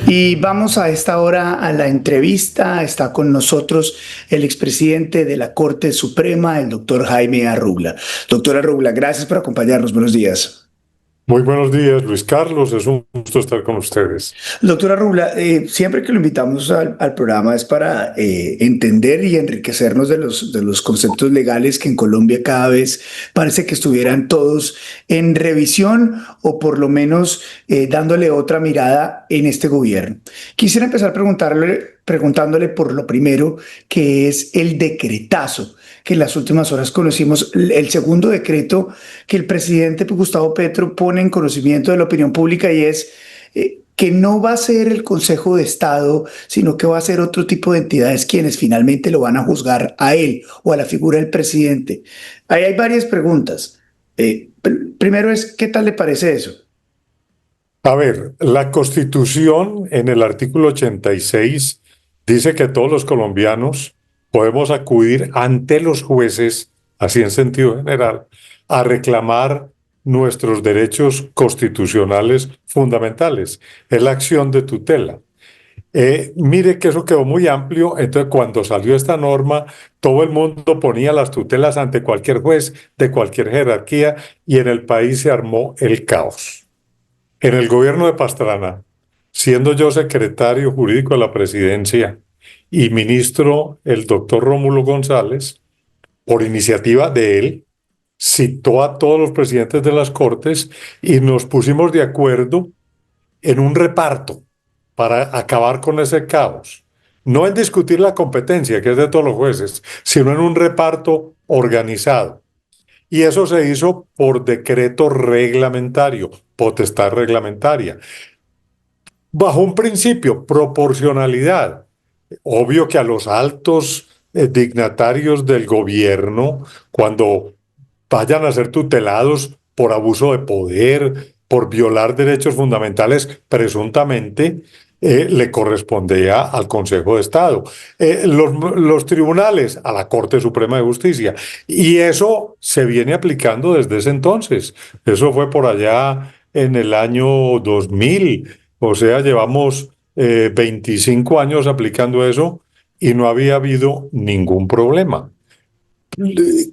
Y vamos a esta hora a la entrevista. Está con nosotros el expresidente de la Corte Suprema, el doctor Jaime Arrubla. Doctor Arrubla, gracias por acompañarnos. Buenos días. Muy buenos días, Luis Carlos. Es un gusto estar con ustedes. Doctora Rubla, siempre que lo invitamos al programa es para entender y enriquecernos de los conceptos legales que en Colombia cada vez parece que estuvieran todos en revisión o por lo menos dándole otra mirada en este gobierno. Quisiera empezar preguntándole por lo primero, que es el decretazo que en las últimas horas conocimos, el segundo decreto que el presidente Gustavo Petro pone en conocimiento de la opinión pública y es que no va a ser el Consejo de Estado, sino que va a ser otro tipo de entidades quienes finalmente lo van a juzgar a él o a la figura del presidente. Ahí hay varias preguntas. Primero es, ¿qué tal le parece eso? A ver, la Constitución en el artículo 86 dice que todos los colombianos podemos acudir ante los jueces, así en sentido general, a reclamar nuestros derechos constitucionales fundamentales. Es la acción de tutela. Mire que eso quedó muy amplio, entonces cuando salió esta norma, todo el mundo ponía las tutelas ante cualquier juez de cualquier jerarquía y en el país se armó el caos. En el gobierno de Pastrana, siendo yo secretario jurídico de la presidencia y ministro el doctor Rómulo González, por iniciativa de él, citó a todos los presidentes de las cortes y nos pusimos de acuerdo en un reparto para acabar con ese caos. No en discutir la competencia, que es de todos los jueces, sino en un reparto organizado. Y eso se hizo por decreto reglamentario, potestad reglamentaria, bajo un principio, proporcionalidad. Obvio que a los altos dignatarios del gobierno, cuando vayan a ser tutelados por abuso de poder, por violar derechos fundamentales, presuntamente, le correspondía al Consejo de Estado. Los tribunales, a la Corte Suprema de Justicia. Y eso se viene aplicando desde ese entonces. Eso fue por allá en el año 2000. O sea, llevamos 25 años aplicando eso y no había habido ningún problema.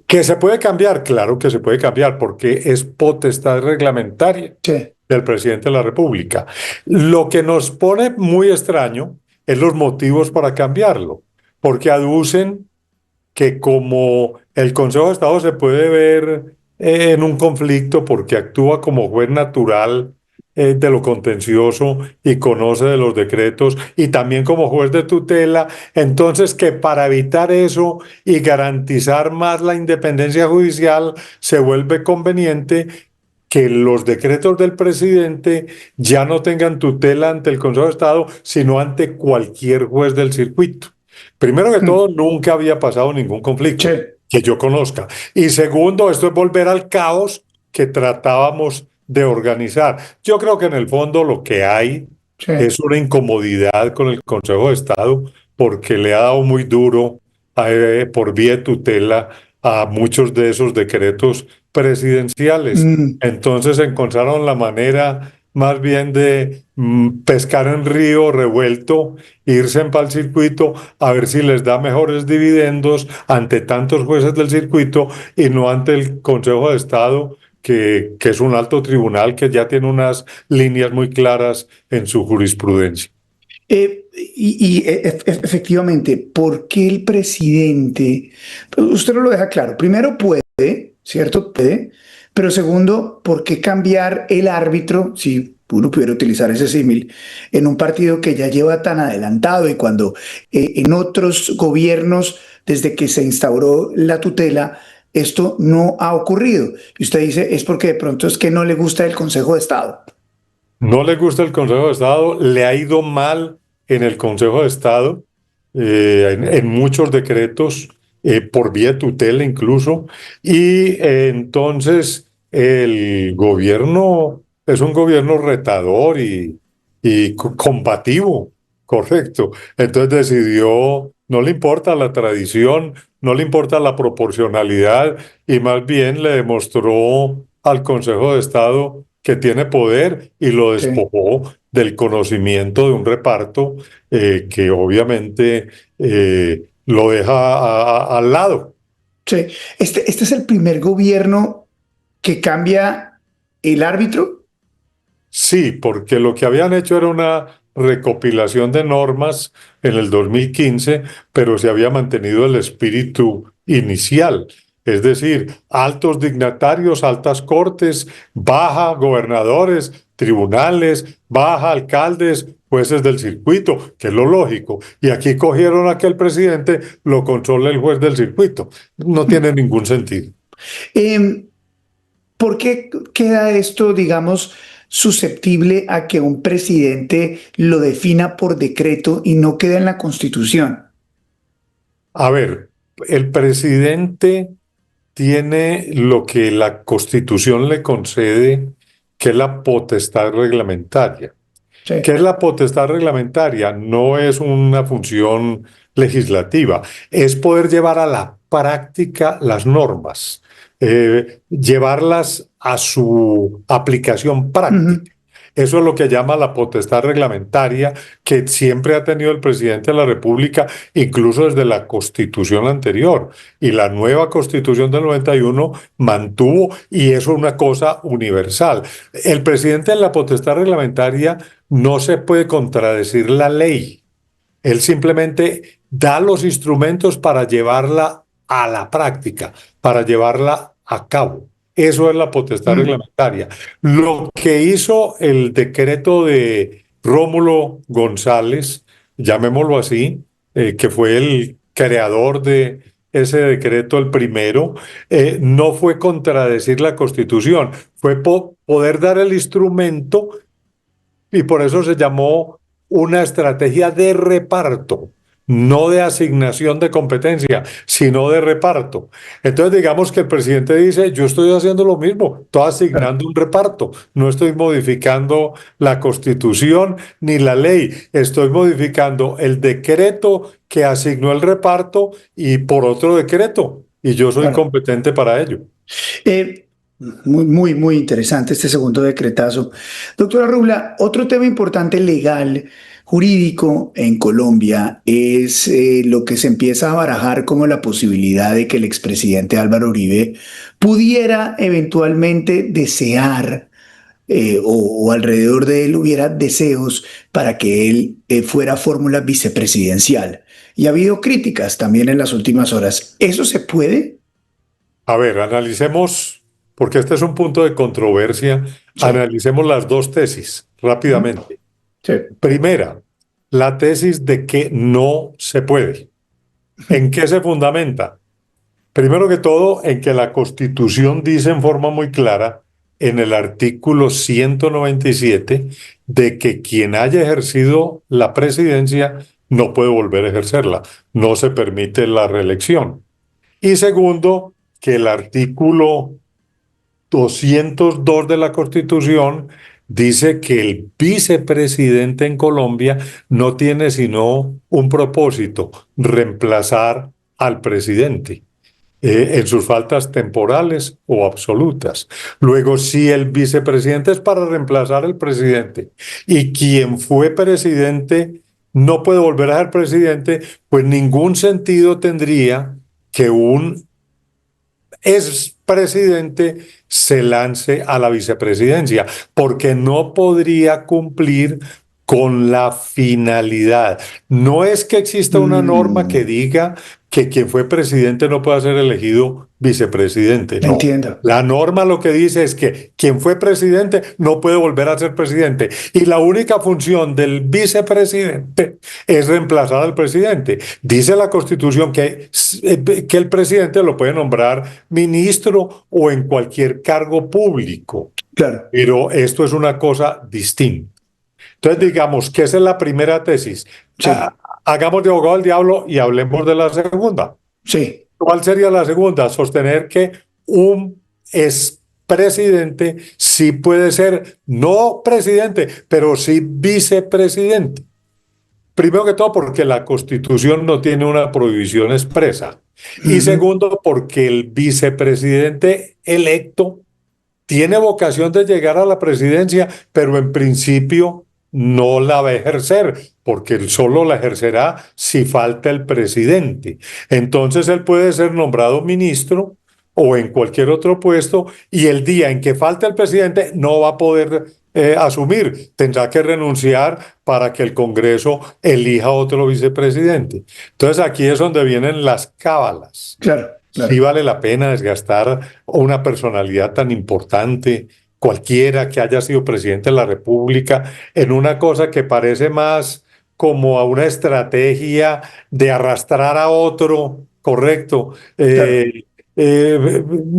¿Que se puede cambiar? Claro que se puede cambiar porque es potestad reglamentaria Sí. del presidente de la República. Lo que nos pone muy extraño es los motivos para cambiarlo, porque aducen que como el Consejo de Estado se puede ver en un conflicto porque actúa como juez natural de lo contencioso y conoce de los decretos y también como juez de tutela, entonces que para evitar eso y garantizar más la independencia judicial se vuelve conveniente que los decretos del presidente ya no tengan tutela ante el Consejo de Estado, sino ante cualquier juez del circuito. Primero que todo, nunca había pasado ningún conflicto Sí. que yo conozca. Y segundo, esto es volver al caos que tratábamos de organizar. Yo creo que en el fondo lo que hay Sí. es una incomodidad con el Consejo de Estado porque le ha dado muy duro por vía de tutela a muchos de esos decretos presidenciales. Mm. Entonces encontraron la manera más bien de pescar en río revuelto, irse para el circuito a ver si les da mejores dividendos ante tantos jueces del circuito y no ante el Consejo de Estado, que es un alto tribunal que ya tiene unas líneas muy claras en su jurisprudencia. Efectivamente, ¿por qué el presidente? Pues usted no lo deja claro. Primero puede, ¿cierto? Puede. Pero segundo, ¿por qué cambiar el árbitro, si uno pudiera utilizar ese símil, en un partido que ya lleva tan adelantado y cuando en otros gobiernos, desde que se instauró la tutela, esto no ha ocurrido? Y usted dice, es porque de pronto es que no le gusta el Consejo de Estado. No le gusta el Consejo de Estado, le ha ido mal en el Consejo de Estado, en muchos decretos, por vía de tutela incluso, y entonces el gobierno es un gobierno retador y combativo, correcto. Entonces decidió, no le importa la tradición, no le importa la proporcionalidad, y más bien le demostró al Consejo de Estado que tiene poder y lo Sí, despojó del conocimiento de un reparto que obviamente lo deja al lado. sí. Este es el primer gobierno que cambia el árbitro. Sí, porque lo que habían hecho era una recopilación de normas en el 2015, pero se había mantenido el espíritu inicial. Es decir, altos dignatarios, altas cortes, baja gobernadores, tribunales, baja alcaldes, jueces del circuito, que es lo lógico. Y aquí cogieron a que el presidente lo controle el juez del circuito. No tiene ningún sentido. Eh, ¿Por qué queda esto, digamos, susceptible a que un presidente lo defina por decreto y no queda en la Constitución? A ver, el presidente tiene lo que la Constitución le concede, que es la potestad reglamentaria. ¿Qué Sí. es la potestad reglamentaria? No es una función legislativa, es poder llevar a la práctica las normas, llevarlas a su aplicación Ujú. práctica. Eso es lo que llama la potestad reglamentaria que siempre ha tenido el presidente de la República, incluso desde la constitución anterior. Y la nueva constitución del 91 mantuvo, y eso es una cosa universal. El presidente en la potestad reglamentaria no se puede contradecir la ley. Él simplemente da los instrumentos para llevarla a la práctica, para llevarla a cabo. Eso es la potestad Mm. reglamentaria. Lo que hizo el decreto de Rómulo González, llamémoslo así, que fue el creador de ese decreto, el primero, no fue contradecir la Constitución, fue poder dar el instrumento, y por eso se llamó una estrategia de reparto, no de asignación de competencia, sino de reparto. Entonces digamos que el presidente dice, yo estoy haciendo lo mismo, estoy Claro. asignando un reparto, no estoy modificando la Constitución ni la ley, estoy modificando el decreto que asignó el reparto y por otro decreto, y yo soy Claro. competente para ello. Eh, muy interesante este segundo decretazo. Doctora Rubla, otro tema importante legal, jurídico en Colombia es lo que se empieza a barajar como la posibilidad de que el expresidente Álvaro Uribe pudiera eventualmente desear o alrededor de él hubiera deseos para que él fuera fórmula vicepresidencial. Y ha habido críticas también en las últimas horas. ¿Eso se puede? A ver, analicemos, porque este es un punto de controversia, Sí. analicemos las dos tesis Ujú. rápidamente. Sí. Primera, la tesis de que no se puede. ¿En qué se fundamenta? Primero que todo, en que la Constitución dice en forma muy clara, en el artículo 197, de que quien haya ejercido la presidencia no puede volver a ejercerla, no se permite la reelección. Y segundo, que el artículo 202 de la Constitución dice que el vicepresidente en Colombia no tiene sino un propósito, reemplazar al presidente en sus faltas temporales o absolutas. Luego, si el vicepresidente es para reemplazar al presidente y quien fue presidente no puede volver a ser presidente, pues ningún sentido tendría que un es presidente se lance a la vicepresidencia, porque no podría cumplir con la finalidad. No es que exista una norma que Mm, diga que quien fue presidente no pueda ser elegido vicepresidente, no. entiendo. La norma lo que dice es que quien fue presidente no puede volver a ser presidente y la única función del vicepresidente es reemplazar al presidente. Dice la Constitución que el presidente lo puede nombrar ministro o en cualquier cargo público, Claro. pero esto es una cosa distinta. Entonces, digamos que esa es la primera tesis. Sí. Hagamos de abogado del diablo y hablemos de la segunda. Sí. ¿Cuál sería la segunda? Sostener que un expresidente sí puede ser, no presidente, pero sí vicepresidente. Primero que todo, porque la Constitución no tiene una prohibición expresa. Y Ujú. segundo, porque el vicepresidente electo tiene vocación de llegar a la presidencia, pero en principio no la va a ejercer, porque él solo la ejercerá si falta el presidente. Entonces él puede ser nombrado ministro o en cualquier otro puesto, y el día en que falta el presidente no va a poder asumir, tendrá que renunciar para que el Congreso elija otro vicepresidente. Entonces aquí es donde vienen las cábalas. Claro, Sí claro. vale la pena desgastar una personalidad tan importante, cualquiera que haya sido presidente de la República, en una cosa que parece más como a una estrategia de arrastrar a otro, correcto. Claro.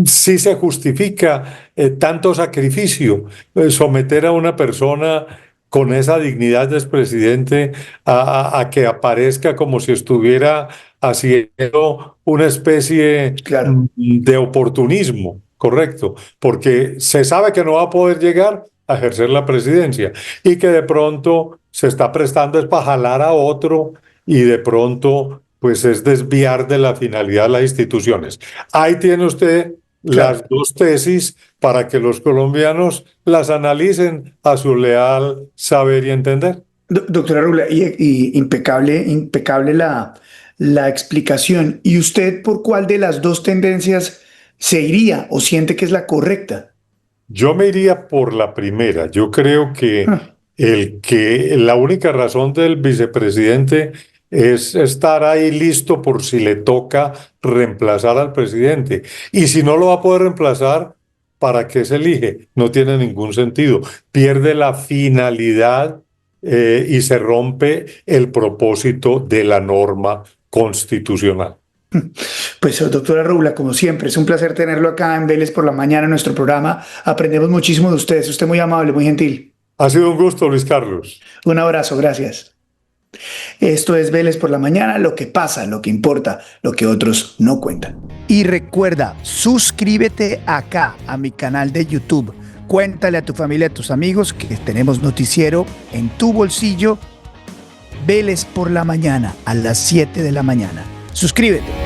Sí se justifica tanto sacrificio, someter a una persona con esa dignidad de expresidente a que aparezca como si estuviera haciendo una especie Claro. de oportunismo, correcto, porque se sabe que no va a poder llegar a ejercer la presidencia y que de pronto se está prestando es para jalar a otro y de pronto pues es desviar de la finalidad de las instituciones. Ahí tiene usted Claro. las dos tesis para que los colombianos las analicen a su leal saber y entender. Doctora Rula, y impecable, impecable la explicación. ¿Y usted por cuál de las dos tendencias se iría o siente que es la correcta? Yo me iría por la primera. Yo creo Ah, que la única razón del vicepresidente es estar ahí listo por si le toca reemplazar al presidente. Y si no lo va a poder reemplazar, ¿para qué se elige? No tiene ningún sentido. Pierde la finalidad y se rompe el propósito de la norma constitucional. Pues doctora Rula, como siempre, es un placer tenerlo acá en Vélez por la Mañana en nuestro programa. Aprendemos muchísimo de usted. Es usted muy amable, muy gentil. Ha sido un gusto, Luis Carlos. Un abrazo, gracias. Esto es Vélez por la Mañana, lo que pasa, lo que importa, lo que otros no cuentan. Y recuerda, suscríbete acá a mi canal de YouTube. Cuéntale a tu familia, a tus amigos que tenemos noticiero en tu bolsillo. Vélez por la Mañana a las 7 de la mañana. Suscríbete.